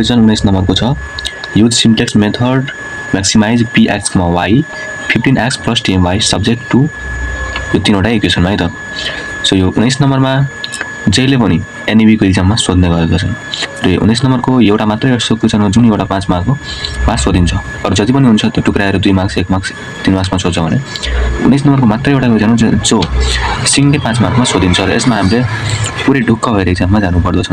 Question 19 नम्बरको छ use simplex method maximize px, y 15x + 10y subject to यो तीनवटा इक्वेसनमा है त। सो यो 19 नम्बरमा जहिले पनि एनईबी को एक्जाममा सोध्ने गरेको छ र 19 नम्बरको एउटा मात्रै यस्तो क्वेसन हो जुन एउटा 5 मार्कको पास सोधिन्छ। अरु जति पनि हुन्छ त्यो टुक्राएर 2 मार्क्स 1 मार्क्स 3 मार्क्समा सोध्छ भने 19 नम्बरको मात्रै एउटा क्वेसन हो जो सिंगले 5 मार्कमा सोधिन्छ र यसमा हामीले पुरै ढुक्क भएर एक्जाममा जानु पर्दछ।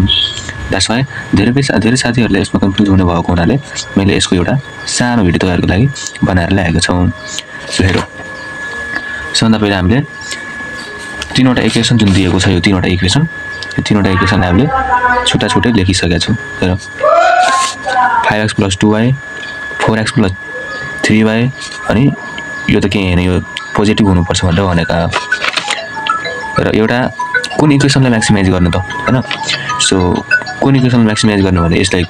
द्याट्स व्हाई धेरै साथीहरुले यसमा कन्फ्युज हुने भएको हुनाले मैले यसको एउटा सानो भिडियो तपाईहरुको लागि बनाएर ल्याएको छु। सो हेरौँ। सबभन्दा पहिला हामीले तीनवटा इक्वेसन जुन दिएको छ यो तीनवटा इक्वेसन हामीले छुट्टा छुट्टै लेखिसकेका छौं। हेर 5x + 2y 4x + 3y अनि यो त के हैन यो पोजिटिभ हुनुपर्छ भनेर भनेका र एउटा कुन इक्वेसनलाई म्याक्सिमाइज गर्ने त हैन। सो कुन इक्वेसनलाई म्याक्सिमाइज गर्ने भने यसलाई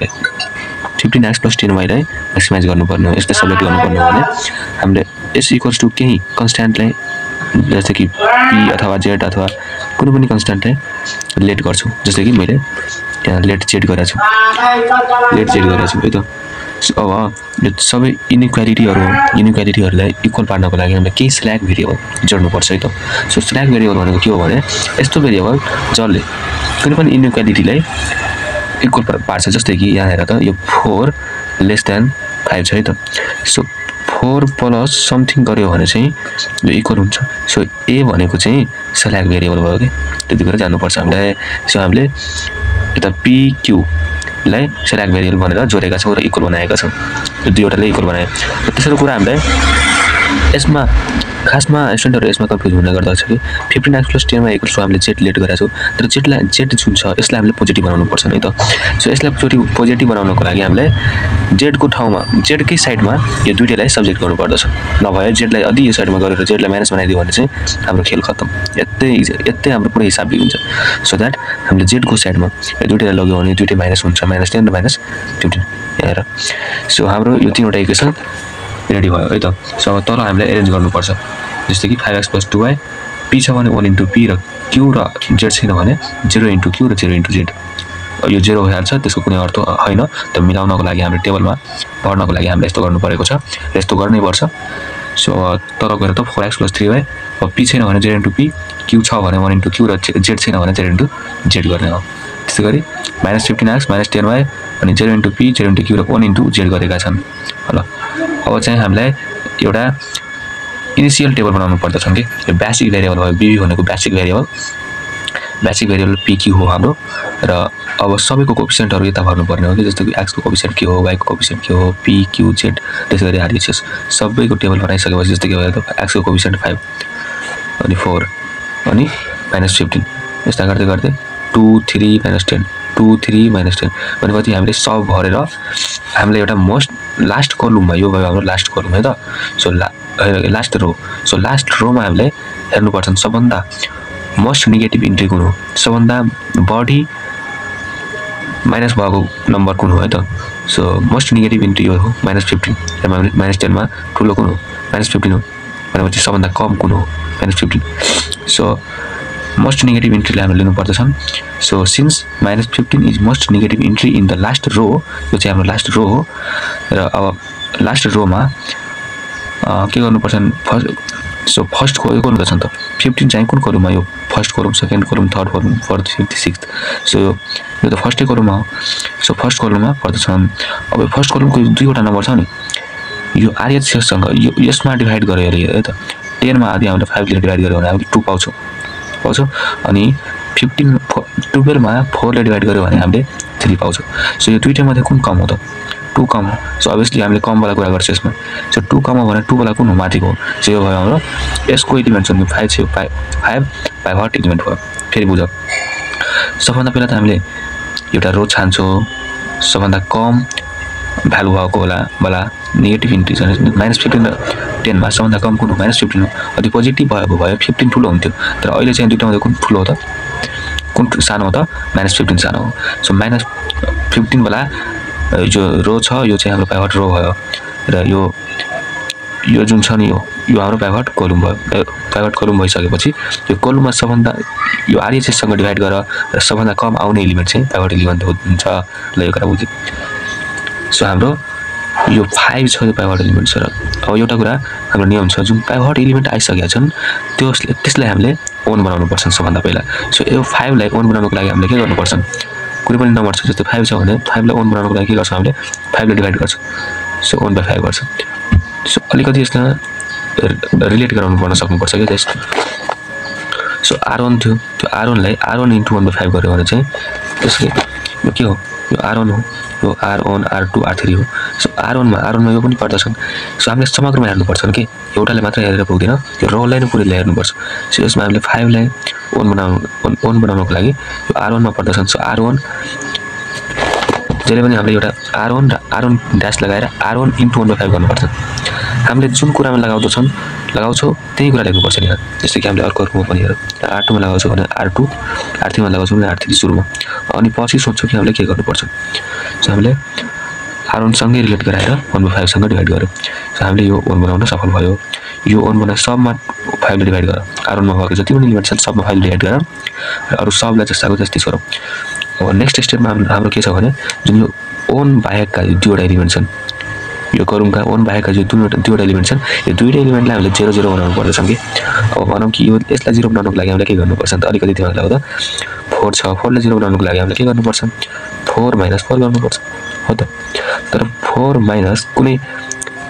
15x + 10y लाई म्याक्सिमाइज गर्नुपर्ने हो। यसलाई सब्ट्र्याक्ट गर्नुपर्ने हो भने हामीले s = केही कन्स्ट्यान्टलाई जस्तै कि p अथवा z अथवा कुनै पनि कन्स्ट्यान्टलाई लेट गर्छु। जस्तै कि मैले यहाँ लेट z गरेको छु है त। अब यो सबै इनइक्वालिटीहरुलाई इक्वल पार्नको लागि हामीले केही स्ल्याक भेरिएबल जोड्नु पर्छ है त। सो स्ल्याक भेरिएबल भनेको के हो भने यस्तो भेरिएबल जसले कुनै पनि इनइक्वालिटीलाई इक्वल पार्छ। जस्तै कि यहाँ हेर त यो 4 < 5 छ है त। सो 4 + समथिङ गर्यो भने चाहिँ यो इक्वल हुन्छ। सो a भनेको चाहिँ स्ल्याक भेरिएबल भयो के त्यति कुरा जान्नु पर्छ हामीले। सो हामीले यता p q लाई स्ल्याक भेरिएबल भनेर जोडेका छौं र इक्वल बनाएका छौं। यो दुईवटाले इक्वल बनाए। तेस्रो कुरा हामीले यसमा खासमा स्टुडेन्टहरु यसमा कन्फ्युज हुने गर्दछ कि 15x + 10y = हामीले z लेट गरेका छौं तर z जुन छ यसलाई हामीले पोजिटिभ बनाउनु पर्छ नि त। सो यसलाई पोजिटिभ बनाउनको लागि हामीले z को ठाउँमा z कै साइडमा यो दुईटैलाई सब्जेक्ट गर्नु पर्दछ। नभए z लाई अलि यो साइडमा गरेर z लाई माइनस बनाइदियो भने चाहिँ हाम्रो खेल खतम। यतै हाम्रो पुरै हिसाब बिग्रिन्छ। सो दैट हामीले z को साइडमा यो दुईटैलाई लग्यो भने दुईटै माइनस हुन्छ -10 र -15 हेर। सो हाम्रो यो तीनवटा इक्वेसन रेडी भयो है त। सो अब तल हामीले अरेन्ज गर्नु पर्छ। जस्तै कि 5x + 2y p छ भने 1 * p र q र z छैन भने 0 * q र 0 * z। यो 0 भइहाल्छ त्यसको कुनै अर्थ हैन। त मिलाउनको लागि हामीले टेबलमा पढ्नको लागि हामीले यस्तो गर्नु परेको छ र यस्तो गर्नै पर्छ। सो तल गएर त 4x + 3y अब p छैन भने 0 * p q छ भने 1 * q र z छैन भने 0 * z गर्ने हो। त्यसै गरी -15x -10y अनि 0 * p 0 * q र 1 * z गरेका छन्। ल अब चाहिँ हामीलाई एउटा इनिशियल टेबल बनाउनु पर्दछ के यो बेसिक भेरिएबल भयो b भनेको बेसिक भेरिएबल p q हो हाम्रो र अब सबैको कोएफिसिएन्टहरु यता भर्नु पर्ने हो कि जस्तो कि x को कोएफिसिएन्ट के हो y को कोएफिसिएन्ट के हो p q z त्यसैगरी RHS सबैको टेबल बनाइसकेपछि जस्तो कि भयो त x को कोएफिसिएन्ट 5 अनि 4 अनि -15 यस्ता गर्दै गर्दै 2 3 -10 2 3 -10 भनेपछि हामीले सब भरेर हामीले एउटा लास्ट कलममा यो भयो हाम्रो लास्ट कलम है त। So last row. So last रोमा हामीले हेर्नु पर्छ सबभन्दा मोस्ट नेगेटिभ इन्ट्री कुन हो सबभन्दा बढी माइनस भएको नम्बर कुन हो है त। सो मोस्ट नेगेटिभ इन्ट्री यो हो -15 र -10 मा ठुलो कुन हो -15 हो भनेपछि सबभन्दा कम कुन हो -15। सो मोस्ट नेगेटिभ इन्ट्रीलाई हामीले लिनु पर्दछ। So since -15 is most negative entry in the last row यो चाहिँ हाम्रो लास्ट रो हो र अब लास्ट रोमा के गर्नु पर्छ सो फर्स्ट को यो गर्नु पर्छ त 15 चाहिँ कुन कलममा यो फर्स्ट कलम सेकेन्ड कलम थर्ड कलम फोर्थ फिफ्थ सिक्स्थ। सो यो त फर्स्टै कलममा हो। सो फर्स्ट कलममा पर्दछ। अब फर्स्ट कलमको दुईवटा नम्बर छ नि यो RHS सँग यसमा डिभाइड गरेर है त 10 मा आधी हामीले 5 ले डिभाइड गर्यो भने हामीले 2 पाउँछौं अनि 12 मा 4 ले डिभाइड गर्यो भने हामीले 3 पाउँछौं। सो यो दुईटै मध्ये कुन कम हो त 2 कम हो। सो obviously हामीले कम वाला कुरा गर्छौं यसमा। सो 2 कम हो भने 2 वाला कुन हो माथिको। सो यो भयो हाम्रो यसको एलिमेन्ट छ 5 छ 5 बाइ व्हाट एलिमेन्ट भयो फेरि बुझ। सबभन्दा पहिला त हामीले एउटा रो छान्छौं सबभन्दा कम भ्यालु भएको वाला नेगेटिभ इन्ट्री छ -15 र 10 मा सबभन्दा कम कुन हो -15 हो। अनि पोजिटिभ भयो 15 ठुलो हुन्थ्यो तर अहिले चाहिँ दुईटा मध्ये कुन ठुलो हो त कुन सानो हो त -15 सानो हो। सो -15 वाला जो रो छ यो चाहिँ हाम्रो पाइभट रो भयो र यो जुन छ नि यो हाम्रो पाइभट कलम भयो। पाइभट कलम भइसकेपछि यो कलममा सबभन्दा यो RHS सँग डिभाइड गरेर र सबभन्दा कम आउने एलिमेन्ट चाहिँ पाइभट एलिमेन्ट हुन्छ। ल यो कुरा बुझ्यो। सो हाम्रो यो 5 छ यो पाइभट एलिमेन्ट छ र अब एउटा कुरा हाम्रो नियम छ जुन पाइभट एलिमेन्ट आइसकेका छन् त्यसलाई हामीले ओन बनाउनु पर्छ सबभन्दा पहिला सो यो 5 लाई ओन बनाउनको लागि हामीले के गर्नुपर्छ कुनै पनि नम्बर छ जस्तै 5 छ भने 5 लाई ओन बनाउनको लागि के गर्छौं हामीले 5 ले डिभाइड गर्छौं सो 1/5 गर्छ सो अलिकति यसलाई रिलेट गराउनु पर्न सक्नुपर्छ के जस्ट सो r1 थियो त्यो r1 लाई r1 * 1/5 गर्यो भने चाहिँ त्यसले यो के हो यो r1 हो यो r1 r2 r3 हो सो r1 मा यो पनि पर्दछ सो हामीले समग्रमा हेर्नु पर्छ के एउटाले मात्र हेरेर पुग्दैन यो रोलाई नै पुरै हेर्नु पर्छ सो यसमा हामीले 5 लाई ओन बनाउनको लागि यो r1 मा पर्दछ सो r1 जहिले पनि हामीले एउटा r1 र r1 ड्याश लगाएर r1 * 1/5 गर्नुपर्छ हामीले जुन कुरामा लगाउँछौ त्यही कुरा लेख्नु पर्छ नि यहाँ जस्तै कि हामीले अर्कोमा पनि हेरौँ r2 मा लगाउँछौ भने r2 r3 मा लगाउँछौ भने r3 सुरुमा अनि पछि सोच्छौ कि हामीले के गर्नुपर्छ सो हामीले r1 सँगै रिलेट गराएर 1/5 सँग डिभाइड गर्यौं सो हामीले यो ओन बनाउन सफल भयो यो ओन बनाए सबमा 5 ले डिभाइड गर r1 मा भएको जति पनि एलिमेन्ट छ सबमा 5 ले डिभाइड गर र अरु सबलाई जस्ताको जस्तै छोडौ अब नेक्स्ट स्टेपमा हाम्रो के छ भने जुन यो ओन बाहेकका दुईवटा एलिमेन्ट छन् यो करुमका ओन बाहेकका जो दुईवटा एलिमेन्ट छन् यो दुईटा एलिमेन्टलाई हामीले 0 0 बनाउनु पर्छ के अब भनौं कि यो यसलाई 0 बनाउनको लागि हामीले के गर्नुपर्छ त अलिकति दिमाग लगाउँदा 4 छ 4 ले 0 बनाउनको लागि हामीले के गर्नुपर्छ 4 - 4 गर्नुपर्छ हो त तर 4 - कुनै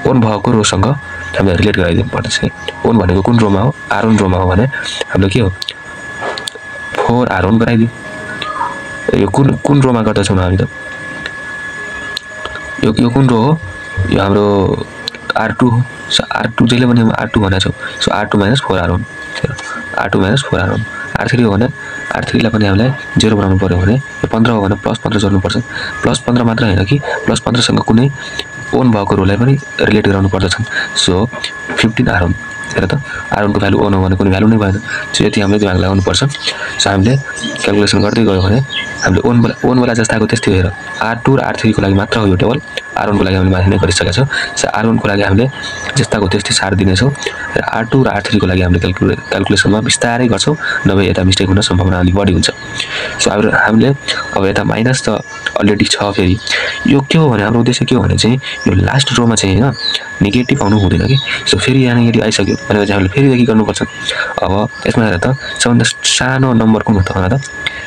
ओन भएको रोसँग हामीले रिलेट गराइदिनु पर्छ के ओन भनेको कुन रोमा हो r1 रोमा हो भने हामीले के हो 4 r1 गराइदियो यो कुन रोमा गर्दछौं हामी त यो कुन रो हो यो हाम्रो r2 हो सो r2 जहिले पनि r2 भनेछौ so r2 - 4 r1 r2 - 4 r1 r3 हो भने r3 लाई पनि हामीले 0 बनाउनु पर्यो भने यो 15 हो भने +15 जोड्नु पर्छ +15 मात्र हैन कि +15 सँग कुनै ओन भएको रोलाई पनि रिलेट गराउनु पर्दछ सो 15 r1 हेर त r1 को भ्यालु ओन हो भने कुनै भ्यालु नै भएन सो यति हामीले दिमाग लगाउनु पर्छ सो हामीले क्याल्कुलेसन गर्दै गयो भने हामीले ओन वाला जस्ताको त्यस्तै हेर r2 र r3 को लागि मात्र हो यो टेबल r1 को लागि हामीले माथि नै गरिसकेका छौं सो r1 को लागि हामीले जस्ताको त्यस्तै सार दिने छौं र r2 र r3 को लागि हामीले क्याल्कुलेसनमा विस्तारै गर्छौं नभए यता मिस्टेक हुन सम्भावना अलि बढी हुन्छ सो हामीले अब यता माइनस त अलरेडी छ फेरि यो के हो भने हाम्रो उद्देश्य के हो भने चाहिँ यो लास्ट रोमा चाहिँ हैन नेगेटिभ आउनु हुँदैन के सो फेरि यहाँ नेगेटिभ आइसक्यो भनेपछि हामीले फेरि देखि गर्नुपर्छ अब यसमा हेर त सबभन्दा सानो नम्बर कुन हो त भन त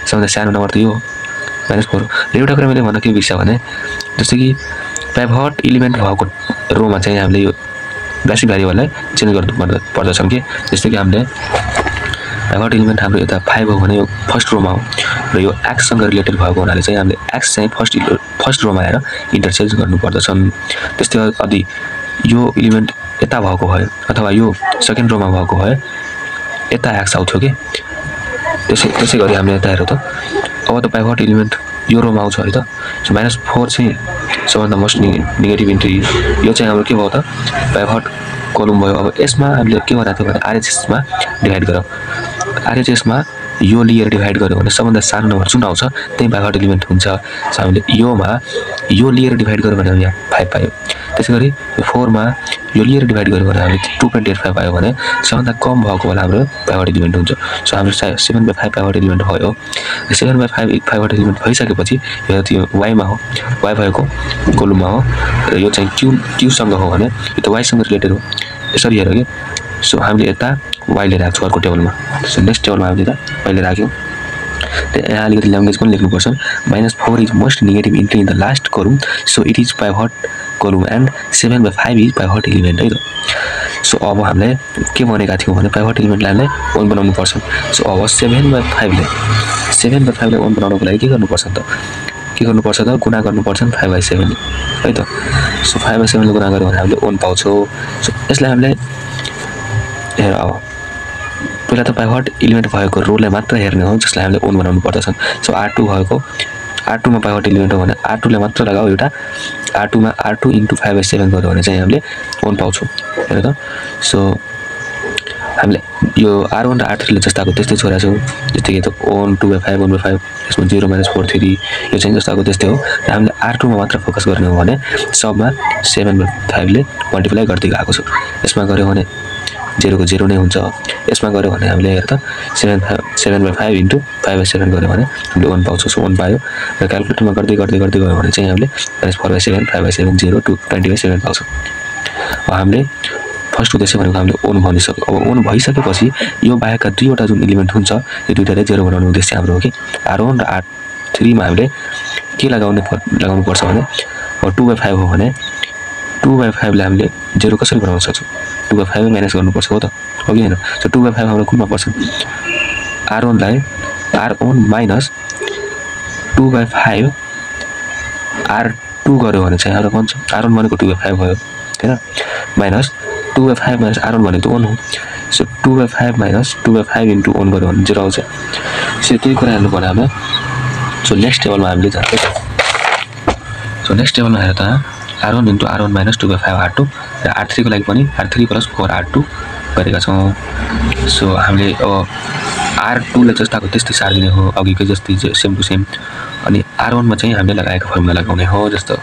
सबभन्दा सानो नम्बर त यो -4 र एउटा कुरा मैले भन्न के बिर्से भने जस्तो कि पाइभट एलिमेन्ट भएको रोमा चाहिँ हामीले यो बेसिक भेरिएबललाई चेन्ज गर्नु पर्दछ के जस्तो कि हामीले पाइभट एलिमेन्ट हाम्रो यता 5 हो भने यो फर्स्ट रोमा हो र यो x सँग रिलेटेड भएको हुनाले चाहिँ हामीले x चाहिँ फर्स्ट रोमा आएर इन्टरचेन्ज गर्नु पर्दछ त्यस्तै यदि यो एलिमेन्ट यता भएको भए अथवा यो सेकेन्ड रोमा भएको भए यता x आउँथ्यो के त्यसै गरी हामीले यता हेरौँ त अब त पाइभट एलिमेन्ट यो रोमा आउँछ है त सो -4 चाहिँ सबभन्दा मोस्ट नेगेटिभ इन्ट्री यो चाहिँ हाम्रो के भयो त पाइभट कलम भयो अब यसमा हामीले के गर्नु थियो भने RHS मा डिभाइड गरौँ RHS मा यो लिएर डिभाइड गर्यो भने सबभन्दा सानो नम्बर जुन आउँछ त्यही पाइभट एलिमेन्ट हुन्छ सो हामीले यो लिएर डिभाइड गर्यो भने यहाँ 5 पायौ त्यसैगरी यो 4 मा यो लिएर डिभाइड गर्यो भने हामीले 2.85 पायौ भने सबभन्दा कम भएको वाला हाम्रो पाइभट एलिमेन्ट हुन्छ सो हाम्रो 7/5 पाइभट एलिमेन्ट भयो 7/5 पाइभट एलिमेन्ट भइसकेपछि यो y मा हो y भएको कोलममा हो र यो चाहिँ q सँग हो भने यो त y सँग रिलेटेड हो यसरी हेरौ के सो हामीले यता y ले राख्छौं अर्को टेबलमा सो नेक्स्ट टेबलमा हामीले त y ले राख्यौं यहाँ अलिकति ल्याङ्ग्वेज पनि लेख्नु पर्छ -4 is most negative entry in the last कलम सो इट इज पाइभट कलम एन्ड 7/5 इज पाइभट एलिमेन्ट है त सो अब हामीले के भनेका थियौं भने पाइभट एलिमेन्टलाई हामीले 1 बनाउनु पर्छ सो अब 7/5 लाई 1 बनाउनको लागि के गर्नुपर्छ त गुणा गर्नुपर्छ 5/7 है त सो 5/7 ले गुणा गर्यो भने हामीले 1 पाउँछौं सो यसलाई हामीले हेर अब पहिला त पाइभट एलिमेन्ट भएको रोलाई मात्र हेर्ने हो जसलाई हामीले 1 बनाउनु पर्दछ सो r2 भएको r2 मा पाइभट एलिमेन्ट हो भने r2 लाई मात्र लगाऊ एउटा r2 मा r2 * 5/7 गर्यो भने चाहिँ हामीले 1 पाउँछौं हेर त सो हामीले यो r1 र r3 ले जस्ताको त्यस्तै छोरा छौ जस्तै कि त 1 2/5 1/5 यसमा 0 - 4 3 यो चाहिँ जस्ताको त्यस्तै हो र हामीले r2 मा मात्र फोकस गर्ने हो भने सबमा 7/5 ले मल्टिप्लाई गर्दै गएको छ यसमा गर्यो भने 0 को 0 नै हुन्छ यसमा गर्यो भने हामीले हेर त 7/5 इन्टु 5/7 गर्यो भने हामीले 1 पाउँछौँ सो 1 पायो र क्याल्कुलेटरमा गर्दै गयो भने चाहिँ हामीले -4/7 5/7 0 2 20/7 पाउँछौँ अब हामीले फर्स्ट उद्देश्य भनेको हामीले ओन भनिसक्यो अब ओन भइसकेपछि यो बाहेकका दुईवटा जुन एलिमेन्ट हुन्छ यो दुईटाले 0 बनाउने उद्देश्य हाम्रो हो कि R1 र R3 मा हामीले के लगाउनु पर्छ भने अब 2/5 हो भने 2/5 लाई हामीले 0 कसरी बनाउन सक्छौँ 2/5 माइनस गर्नुपर्छ हो त हो कि हैन सो 2/5 हाम्रो कुनमा पर्छ R1 लाई R1 माइनस 2/5 R2 गर्यो भने चाहिँ हाम्रो बन्छ R1 भनेको 2/5 भयो हैन माइनस 2/5 माइनस R1 भनेको त 1 हो सो 2/5 माइनस 2/5 इन्टु 1 गर्यो भने 0 आउँछ सो त्यही कुरा हेर्नु पर्यो हामीले सो नेक्स्ट टेबलमा हामीले जान्छौँ सो नेक्स्ट टेबलमा हेर त R1 into R1 minus 2/5 R2 र R3 को लागि पनि R3 प्लस 4 R2 गरेका छौँ सो हामीले अब R2 ले जस्ताको त्यस्तै सार्दिने हो अघिकै जस्तै सेम टु सेम अनि R1 मा चाहिँ हामीले लगाएको फर्मुला लगाउने हो जस्तो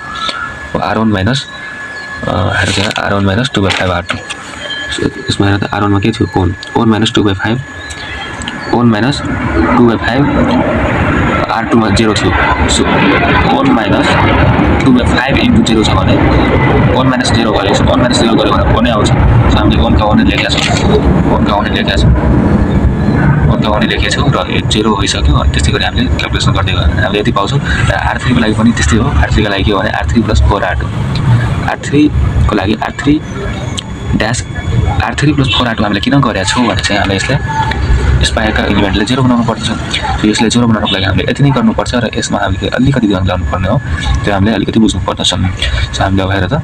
R1 माइनस हेर त R1 माइनस 2/5 R2 सो यसमा हेर त R1 मा के थियो 1 माइनस 2/5 1 माइनस 2/5 R2 मा 0 थियो सो 1 माइनस 2/5 इन्टु 0 छ भने 1 माइनस 0 गर्यो सो 1 माइनस 0 गर्यो भने 1 नै आउँछ सो हामीले 1 का 1 लेखेका छौँ 1 का 1 लेखेका छौँ 1 का 1 लेखेका छौँ र 0 भइसक्यो अनि त्यसै गरी हामीले क्याल्कुलेसन गर्दै गयो भने हामीले यति पाउँछौँ र R3 को लागि पनि त्यस्तै हो R3 को लागि के हो भने R3 प्लस 4 R2 R3 को लागि R3 dash R3 plus 4 R2 हामीले किन गरेका छौँ भने चाहिँ हामीले यसलाई यसबाहेकका एलिमेन्टले 0 बनाउनु पर्छ सो यसले 0 बनाउनको लागि हामीले यति नै गर्नुपर्छ र यसमा हामीले अलिकति ध्यान लगाउनु पर्ने हो त्यो हामीले अलिकति बुझ्नु पर्दछ सो हामीले अब हेर त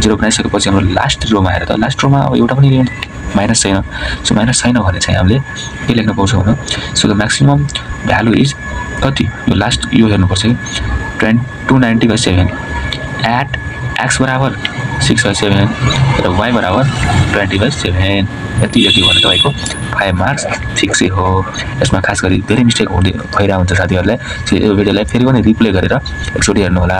0 बनाइसकेपछि हाम्रो लास्ट रोमा हेर त लास्ट रोमा अब एउटा पनि एलिमेन्ट माइनस छैन सो माइनस छैन भने चाहिँ हामीले के लेख्न पाउँछौँ भने so the maximum value is कति यो लास्ट यो हेर्नुपर्छ कि 290/7 एट x बराबर 6/7 र y बराबर 20/7 यति भने तपाईको 5 मार्क्स फिक्सै हो यसमा खास गरी धेरै मिस्टेक भइरा हुन्छ साथीहरुलाई यो भिडियोलाई फेरि पनि रिप्ले गरेर एकचोटी हेर्नु होला